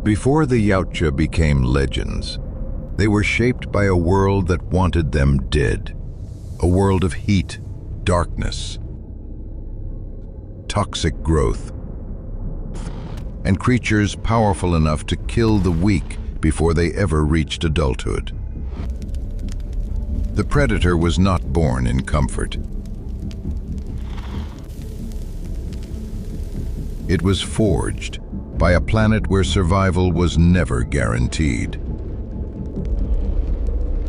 Before the Yautja became legends, they were shaped by a world that wanted them dead. A world of heat, darkness, toxic growth, and creatures powerful enough to kill the weak before they ever reached adulthood. The predator was not born in comfort. It was forged by a planet where survival was never guaranteed.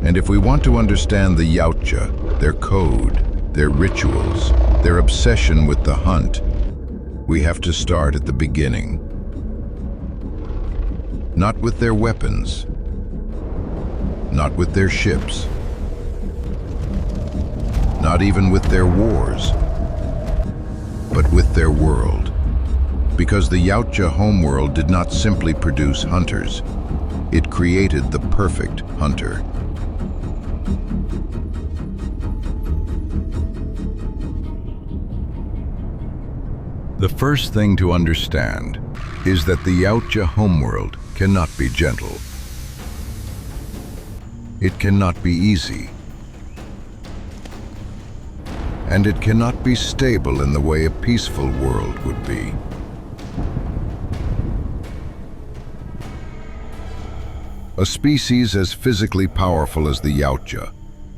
And if we want to understand the Yautja, their code, their rituals, their obsession with the hunt, we have to start at the beginning. Not with their weapons, not with their ships, not even with their wars, but with their world. Because the Yautja homeworld did not simply produce hunters, it created the perfect hunter. The first thing to understand is that the Yautja homeworld cannot be gentle. It cannot be easy. And it cannot be stable in the way a peaceful world would be. A species as physically powerful as the Yautja,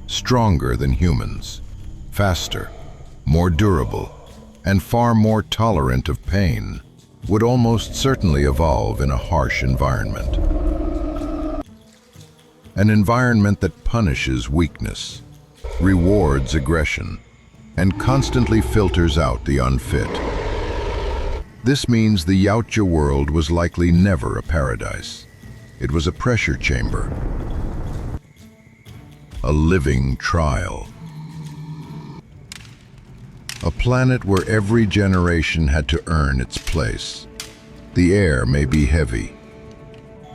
stronger than humans, faster, more durable, and far more tolerant of pain, would almost certainly evolve in a harsh environment. An environment that punishes weakness, rewards aggression, and constantly filters out the unfit. This means the Yautja world was likely never a paradise. It was a pressure chamber, a living trial. A planet where every generation had to earn its place. The air may be heavy,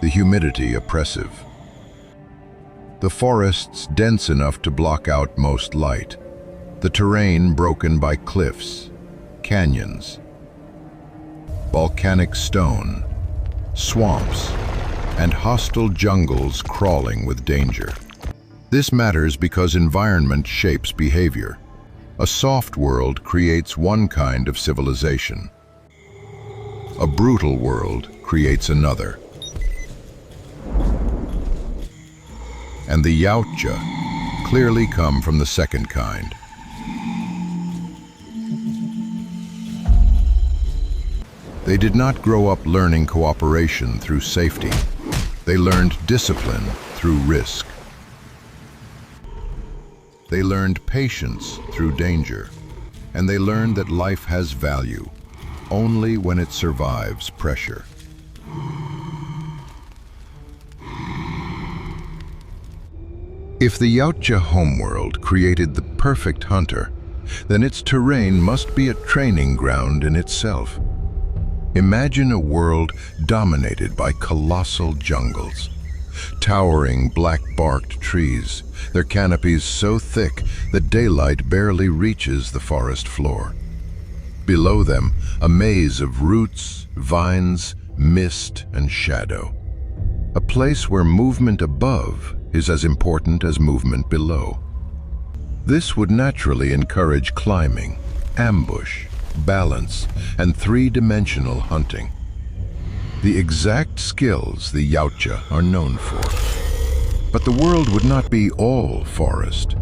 the humidity oppressive, the forests dense enough to block out most light, the terrain broken by cliffs, canyons, volcanic stone, swamps, and hostile jungles crawling with danger. This matters because environment shapes behavior. A soft world creates one kind of civilization. A brutal world creates another. And the Yautja clearly come from the second kind. They did not grow up learning cooperation through safety. They learned discipline through risk. They learned patience through danger, and they learned that life has value only when it survives pressure. If the Yautja homeworld created the perfect hunter, then its terrain must be a training ground in itself. Imagine a world dominated by colossal jungles, towering black-barked trees, their canopies so thick that daylight barely reaches the forest floor. Below them, a maze of roots, vines, mist, and shadow. A place where movement above is as important as movement below. This would naturally encourage climbing, ambush, balance, and three-dimensional hunting. The exact skills the Yautja are known for. But the world would not be all forest.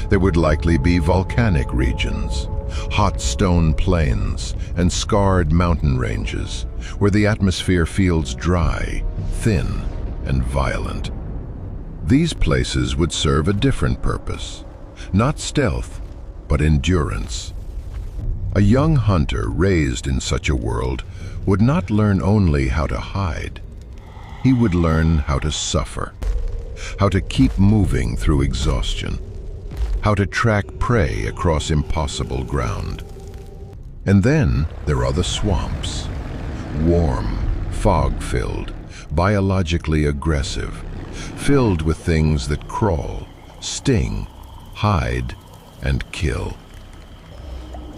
There would likely be volcanic regions, hot stone plains, and scarred mountain ranges, where the atmosphere feels dry, thin, and violent. These places would serve a different purpose, not stealth, but endurance. A young hunter raised in such a world would not learn only how to hide. He would learn how to suffer, how to keep moving through exhaustion, how to track prey across impossible ground. And then there are the swamps, warm, fog-filled, biologically aggressive, filled with things that crawl, sting, hide, and kill.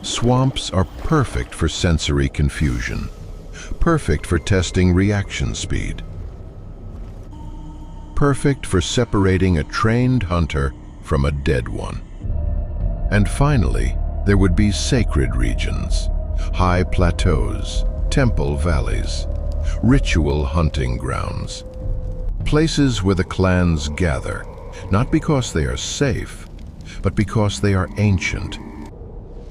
Swamps are perfect for sensory confusion, perfect for testing reaction speed, perfect for separating a trained hunter from a dead one. And finally, there would be sacred regions, high plateaus, temple valleys, ritual hunting grounds, places where the clans gather, not because they are safe, but because they are ancient.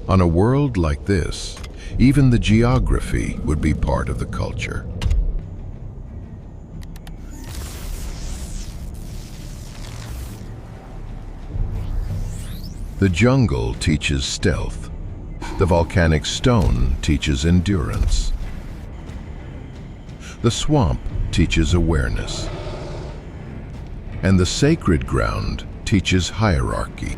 On a world like this, even the geography would be part of the culture. The jungle teaches stealth. The volcanic stone teaches endurance. The swamp teaches awareness. And the sacred ground teaches hierarchy.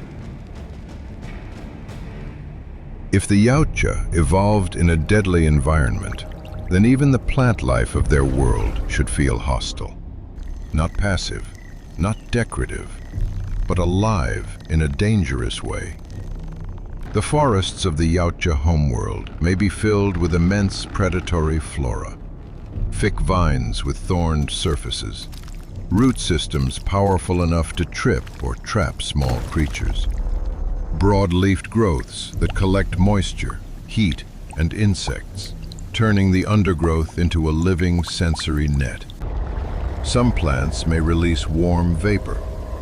If the Yautja evolved in a deadly environment, then even the plant life of their world should feel hostile. Not passive, not decorative, but alive in a dangerous way. The forests of the Yautja homeworld may be filled with immense predatory flora, thick vines with thorned surfaces, root systems powerful enough to trip or trap small creatures, broad-leafed growths that collect moisture, heat, and insects, turning the undergrowth into a living sensory net. Some plants may release warm vapor,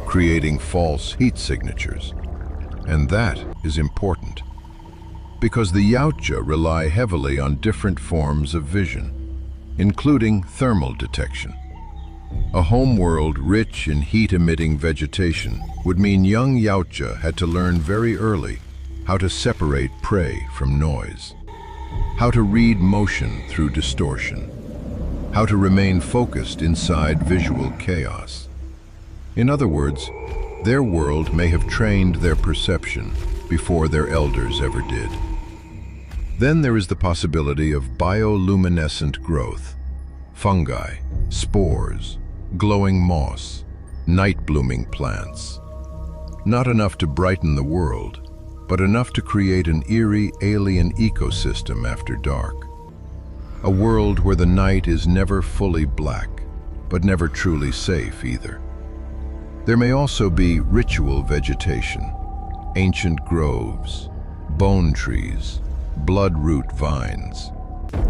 creating false heat signatures. And that is important, because the Yautja rely heavily on different forms of vision, including thermal detection. A homeworld rich in heat-emitting vegetation would mean young Yautja had to learn very early how to separate prey from noise, how to read motion through distortion, how to remain focused inside visual chaos. In other words, their world may have trained their perception before their elders ever did. Then there is the possibility of bioluminescent growth, fungi, spores, glowing moss, night-blooming plants. Not enough to brighten the world, but enough to create an eerie alien ecosystem after dark. A world where the night is never fully black, but never truly safe either. There may also be ritual vegetation, ancient groves, bone trees, bloodroot vines,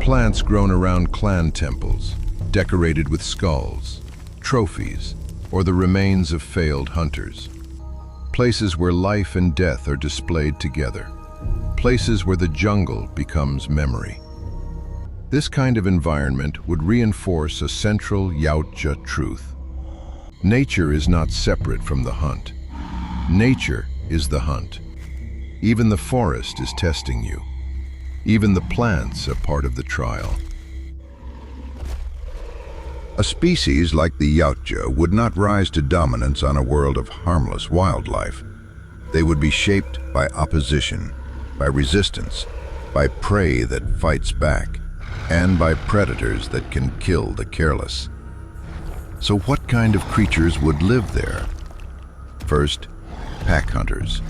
plants grown around clan temples, decorated with skulls, trophies, or the remains of failed hunters. Places where life and death are displayed together. Places where the jungle becomes memory. This kind of environment would reinforce a central Yautja truth. Nature is not separate from the hunt. Nature is the hunt. Even the forest is testing you. Even the plants are part of the trial. A species like the Yautja would not rise to dominance on a world of harmless wildlife. They would be shaped by opposition, by resistance, by prey that fights back, and by predators that can kill the careless. So what kind of creatures would live there? First, pack hunters.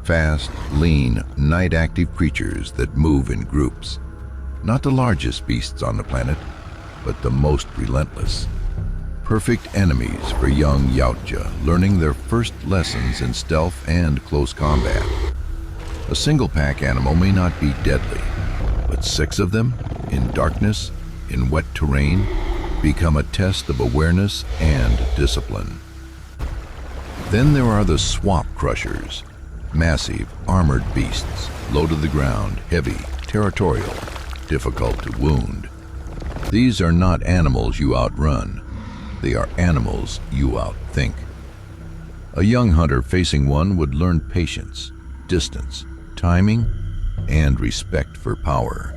Fast, lean, night-active creatures that move in groups. Not the largest beasts on the planet, but the most relentless. Perfect enemies for young Yautja, learning their first lessons in stealth and close combat. A single pack animal may not be deadly, but 6 of them, in darkness, in wet terrain, become a test of awareness and discipline. Then there are the swamp crushers, massive, armored beasts, low to the ground, heavy, territorial, difficult to wound. These are not animals you outrun. They are animals you outthink. A young hunter facing one would learn patience, distance, timing, and respect for power.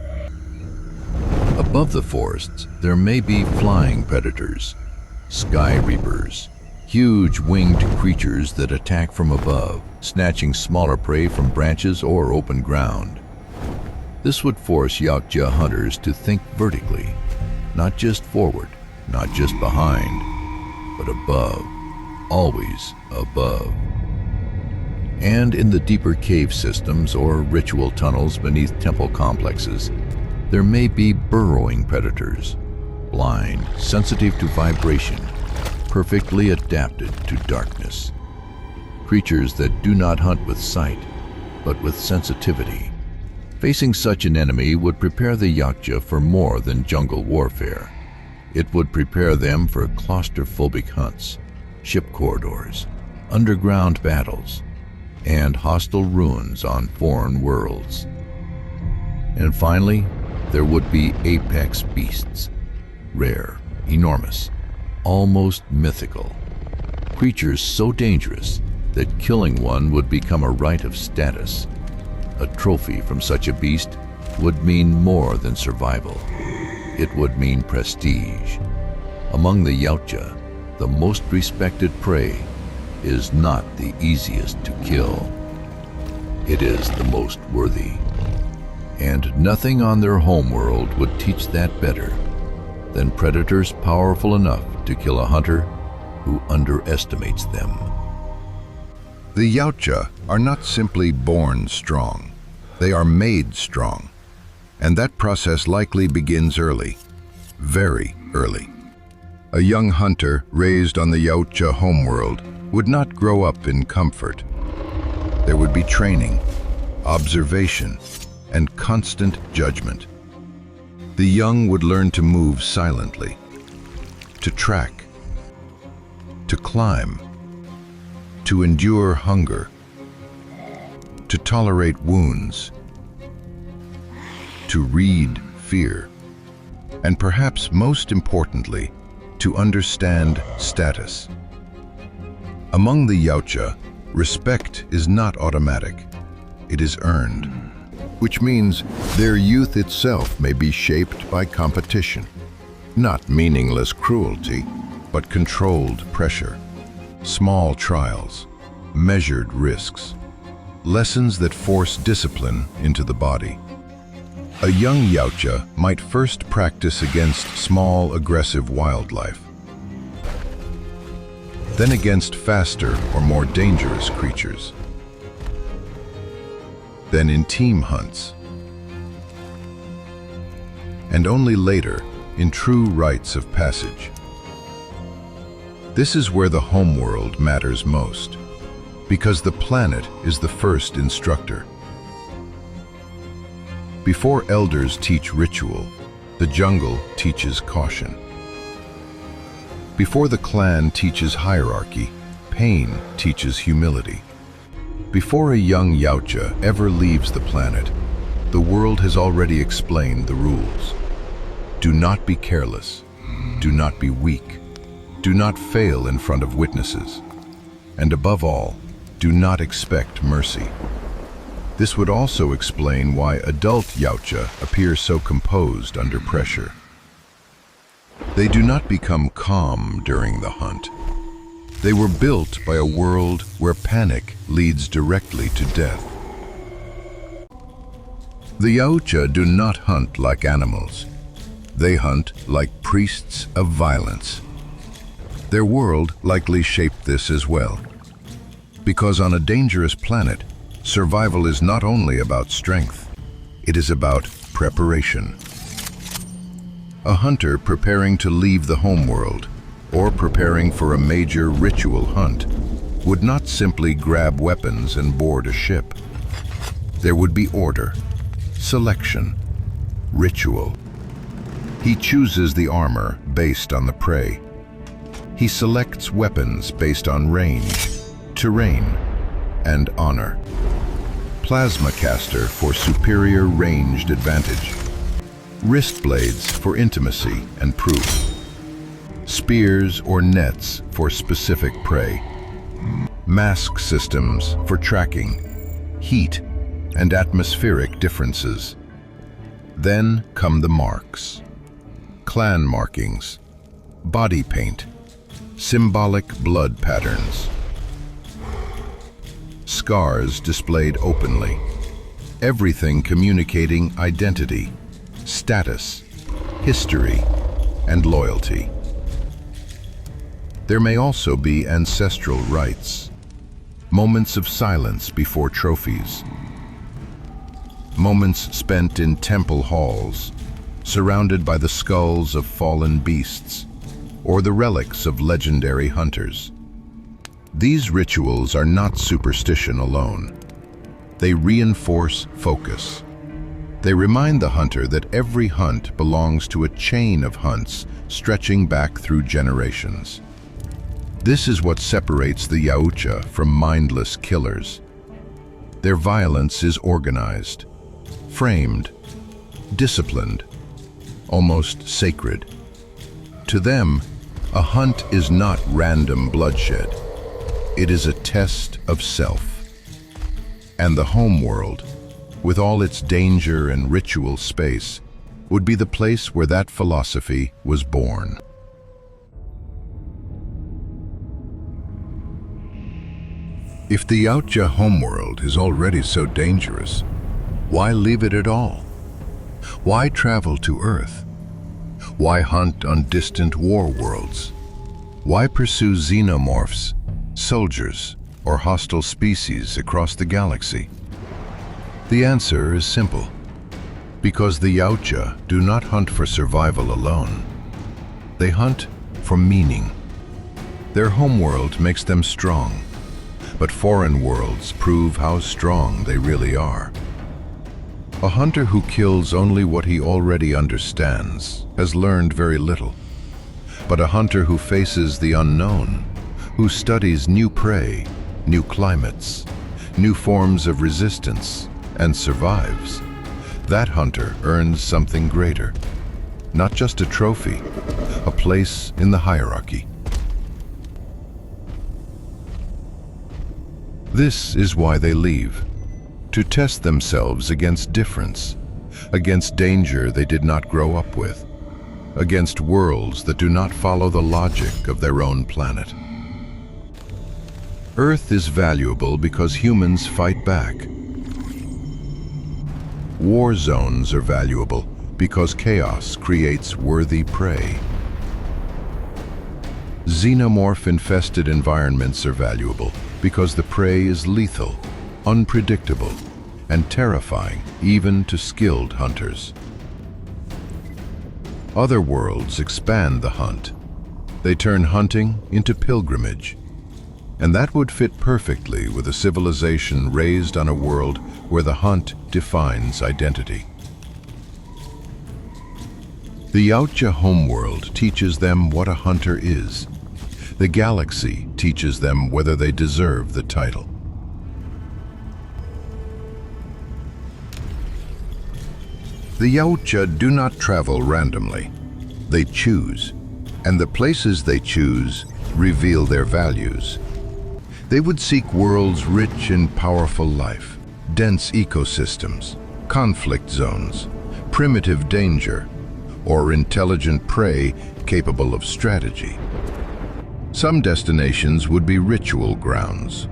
Above the forests, there may be flying predators, sky reapers, huge winged creatures that attack from above, snatching smaller prey from branches or open ground. This would force Yautja hunters to think vertically, not just forward, not just behind, but above, always above. And in the deeper cave systems or ritual tunnels beneath temple complexes, there may be burrowing predators, blind, sensitive to vibration, perfectly adapted to darkness. Creatures that do not hunt with sight, but with sensitivity. Facing such an enemy would prepare the Yautja for more than jungle warfare. It would prepare them for claustrophobic hunts, ship corridors, underground battles, and hostile ruins on foreign worlds. And finally, there would be apex beasts, rare, enormous, almost mythical. Creatures so dangerous that killing one would become a rite of status. A trophy from such a beast would mean more than survival. It would mean prestige. Among the Yautja, the most respected prey is not the easiest to kill. It is the most worthy. And nothing on their homeworld would teach that better than predators powerful enough to kill a hunter who underestimates them. The Yautja are not simply born strong. They are made strong. And that process likely begins early, very early. A young hunter raised on the Yautja homeworld would not grow up in comfort. There would be training, observation, and constant judgment. The young would learn to move silently, to track, to climb, to endure hunger, to tolerate wounds, to read fear, and perhaps most importantly, to understand status. Among the Yautja, respect is not automatic. It is earned, which means their youth itself may be shaped by competition. Not meaningless cruelty, but controlled pressure. Small trials, measured risks, lessons that force discipline into the body. A young Yautja might first practice against small, aggressive wildlife, then against faster or more dangerous creatures, then in team hunts, and only later in true rites of passage. This is where the homeworld matters most, because the planet is the first instructor. Before elders teach ritual, the jungle teaches caution. Before the clan teaches hierarchy, pain teaches humility. Before a young Yautja ever leaves the planet, the world has already explained the rules. Do not be careless. Do not be weak. Do not fail in front of witnesses. And above all, do not expect mercy. This would also explain why adult Yautja appear so composed under pressure. They do not become calm during the hunt. They were built by a world where panic leads directly to death. The Yautja do not hunt like animals. They hunt like priests of violence. Their world likely shaped this as well. Because on a dangerous planet, survival is not only about strength, it is about preparation. A hunter preparing to leave the homeworld or preparing for a major ritual hunt would not simply grab weapons and board a ship. There would be order, selection, ritual. He chooses the armor based on the prey. He selects weapons based on range, terrain, and honor. Plasma caster for superior ranged advantage. Wrist blades for intimacy and proof. Spears or nets for specific prey. Mask systems for tracking, heat, and atmospheric differences. Then come the marks. Clan markings, body paint, symbolic blood patterns. Scars displayed openly. Everything communicating identity, status, history, and loyalty. There may also be ancestral rites, moments of silence before trophies, moments spent in temple halls, surrounded by the skulls of fallen beasts, or the relics of legendary hunters. These rituals are not superstition alone. They reinforce focus. They remind the hunter that every hunt belongs to a chain of hunts stretching back through generations. This is what separates the Yautja from mindless killers. Their violence is organized, framed, disciplined, almost sacred. To them, a hunt is not random bloodshed. It is a test of self. And the homeworld, with all its danger and ritual space, would be the place where that philosophy was born. If the Yautja homeworld is already so dangerous, why leave it at all? Why travel to Earth? Why hunt on distant war worlds? Why pursue xenomorphs, soldiers, or hostile species across the galaxy? The answer is simple. Because the Yautja do not hunt for survival alone. They hunt for meaning. Their homeworld makes them strong, but foreign worlds prove how strong they really are. A hunter who kills only what he already understands has learned very little. But a hunter who faces the unknown, who studies new prey, new climates, new forms of resistance, and survives, that hunter earns something greater. Not just a trophy, a place in the hierarchy. This is why they leave, to test themselves against difference, against danger they did not grow up with, against worlds that do not follow the logic of their own planet. Earth is valuable because humans fight back. War zones are valuable because chaos creates worthy prey. Xenomorph-infested environments are valuable because the prey is lethal, unpredictable, and terrifying even to skilled hunters. Other worlds expand the hunt. They turn hunting into pilgrimage. And that would fit perfectly with a civilization raised on a world where the hunt defines identity. The Yautja homeworld teaches them what a hunter is. The galaxy teaches them whether they deserve the title. The Yautja do not travel randomly. They choose, and the places they choose reveal their values. They would seek worlds rich in powerful life, dense ecosystems, conflict zones, primitive danger, or intelligent prey capable of strategy. Some destinations would be ritual grounds,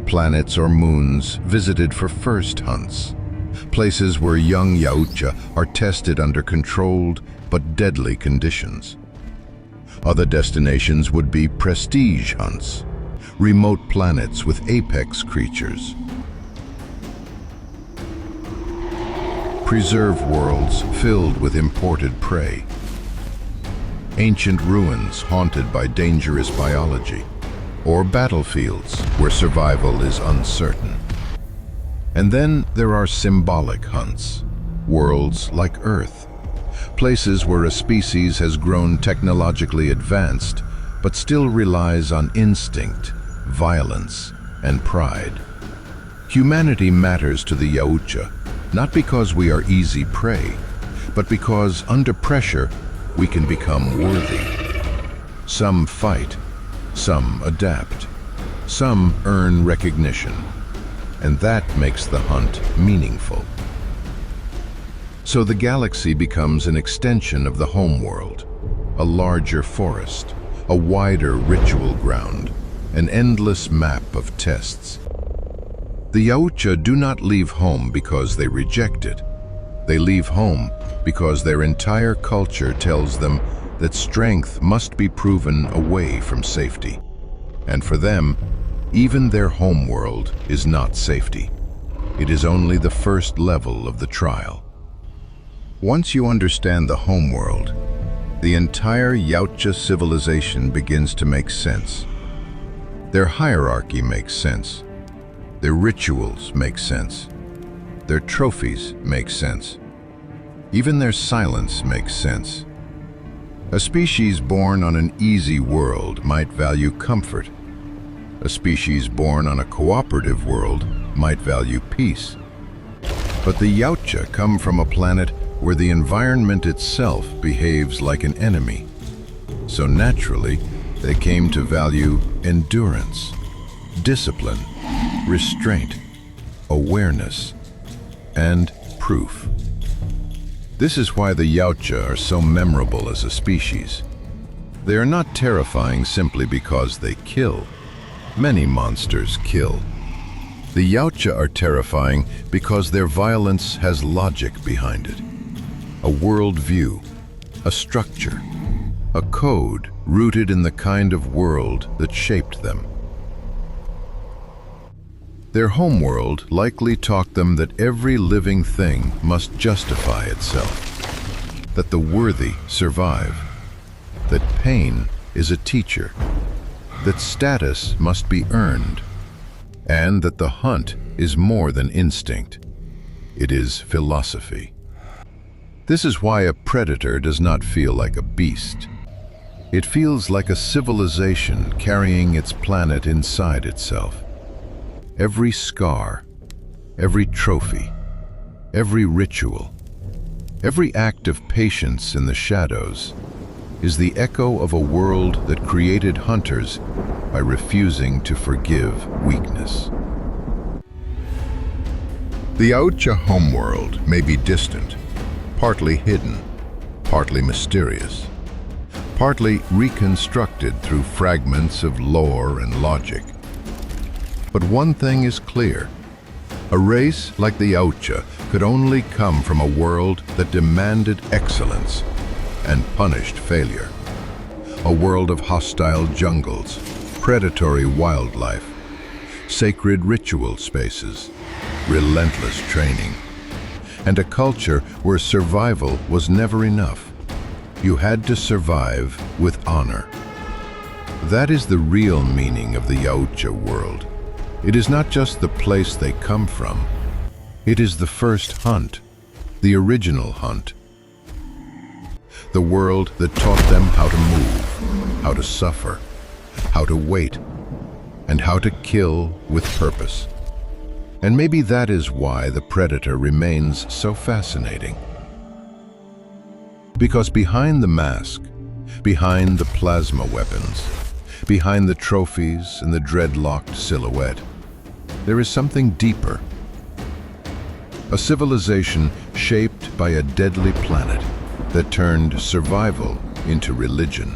planets or moons visited for first hunts, places where young Yautja are tested under controlled but deadly conditions. Other destinations would be prestige hunts, remote planets with apex creatures, preserved worlds filled with imported prey, ancient ruins haunted by dangerous biology, or battlefields where survival is uncertain. And then there are symbolic hunts, worlds like Earth, places where a species has grown technologically advanced but still relies on instinct, violence, and pride. Humanity matters to the Yautja, not because we are easy prey, but because under pressure we can become worthy. Some fight, some adapt, some earn recognition, and that makes the hunt meaningful. So the galaxy becomes an extension of the homeworld, a larger forest, a wider ritual ground, an endless map of tests. The Yautja do not leave home because they reject it. They leave home because their entire culture tells them that strength must be proven away from safety. And for them, even their homeworld is not safety. It is only the first level of the trial. Once you understand the homeworld, the entire Yautja civilization begins to make sense. Their hierarchy makes sense. Their rituals make sense. Their trophies make sense. Even their silence makes sense. A species born on an easy world might value comfort. A species born on a cooperative world might value peace. But the Yautja come from a planet where the environment itself behaves like an enemy. So naturally, they came to value endurance, discipline, restraint, awareness, and proof. This is why the Yautja are so memorable as a species. They are not terrifying simply because they kill. Many monsters kill. The Yautja are terrifying because their violence has logic behind it. A worldview, a structure, a code rooted in the kind of world that shaped them. Their homeworld likely taught them that every living thing must justify itself, that the worthy survive, that pain is a teacher, that status must be earned, and that the hunt is more than instinct. It is philosophy. This is why a predator does not feel like a beast. It feels like a civilization carrying its planet inside itself. Every scar, every trophy, every ritual, every act of patience in the shadows is the echo of a world that created hunters by refusing to forgive weakness. The Yautja homeworld may be distant, partly hidden, partly mysterious, partly reconstructed through fragments of lore and logic. But one thing is clear. A race like the Yautja could only come from a world that demanded excellence and punished failure. A world of hostile jungles, predatory wildlife, sacred ritual spaces, relentless training, and a culture where survival was never enough. You had to survive with honor. That is the real meaning of the Yautja world. It is not just the place they come from. It is the first hunt, the original hunt. The world that taught them how to move, how to suffer, how to wait, and how to kill with purpose. And maybe that is why the predator remains so fascinating. Because behind the mask, behind the plasma weapons, behind the trophies and the dreadlocked silhouette, there is something deeper. A civilization shaped by a deadly planet that turned survival into religion.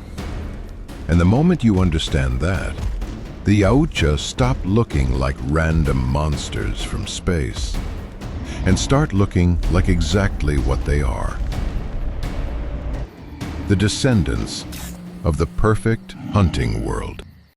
And the moment you understand that, the Yautja stop looking like random monsters from space and start looking like exactly what they are. The descendants of the perfect hunting world.